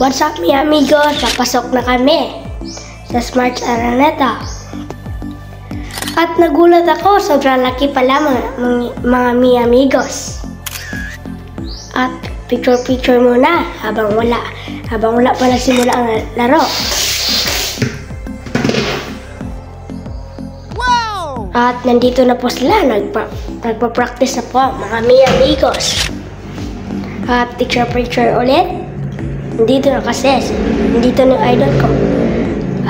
What's up mi amigos? Papasok na kami sa Smart Araneta. At nagulat ako, sobrang laki pala mga mi amigos. At picture muna habang wala pa nagsimula ang laro. Wow! At nandito na po sila, nagpa-practice na po mga mi amigos. At picture ulit. Nandito na kasi, nandito na yung idol ko.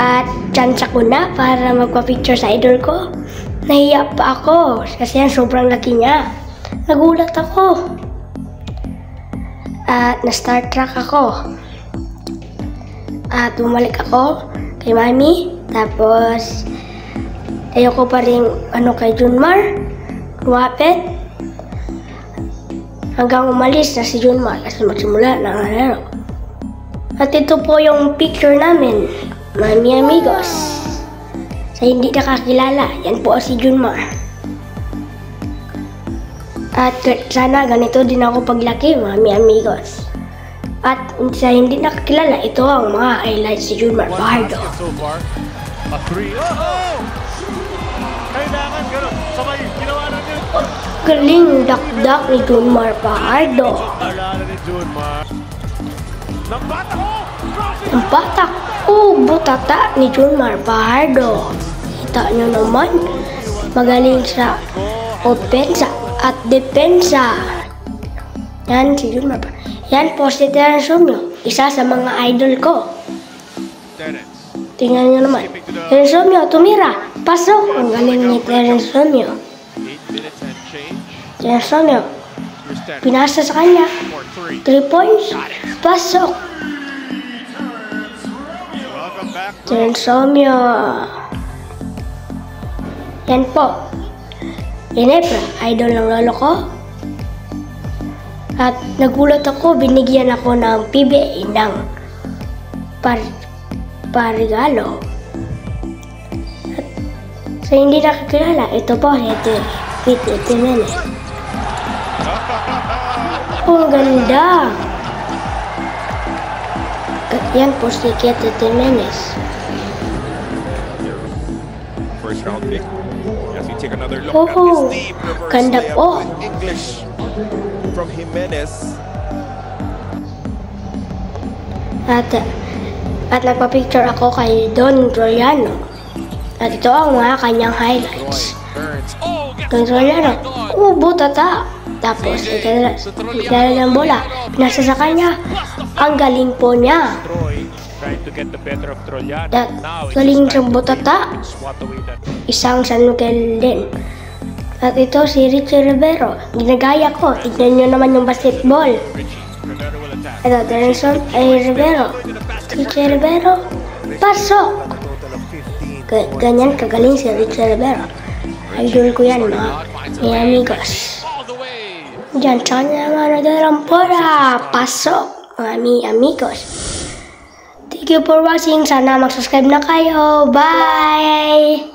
At chance ko na para magpa-picture sa idol ko. Nahiya pa ako kasi yan sobrang laki niya. Nagulat ako. At na-star track ako. At bumalik ako kay Mami. Tapos ayoko pa rin kay Junmar. Lumapit. Hanggang umalis na si Junmar kasi magsimula na ang laro. At ito po yung picture namin, mga mi amigos. Sa hindi nakakilala, yan po si Junmar. At sana ganito din ako paglaki, mga mi amigos. At sa hindi nakakilala, ito ang mga highlights si Junmar Fajardo. Galing dakdak ni Junmar Fajardo. Ang batak butata ni Junmar Fajardo. Kita nyo naman, magaling sa opensa at depensa. Yan si Junmar Fajardo. Yan po si Terence Romeo, isa sa mga idol ko. Tingnan nyo naman, Terence Romeo tumira, pasok. Ang galing ni Terence Romeo. Terence Romeo, pinasa sa kanya, 3 points, pasok. Terence Romeo. Yan po. Inepra, idol ng lolo ko. At nagulat ako, binigyan ako ng PBA ng parigalo. At sa hindi nakakilala, ito po, Pete Jimenez. Oh, ang ganda! Yan po si Pete Jimenez. First round pick. As we take another look at this deep reverse ganda po. English from Jimenez. At nagpa-picture ako kay Don Troyano. At ito ang mga kanyang highlights. Don Troyano, butata. Tapos, ikala ng bola, pinasa sa kanya. Ang galing po niya. At galing siyang butata. Isang San Miguel din. At ito si Richie Rivero. Ginagaya ko. Tignan nyo naman yung basketball. Ito, Terence Rivero. Richie Rivero. Pasok! Ganyan kagaling si Richie Rivero. Idol ko yan, mga amigos. Diyan, sana naman nadarang pora. Pasok, mga amigos. Thank you for watching. Sana mag-subscribe na kayo. Bye!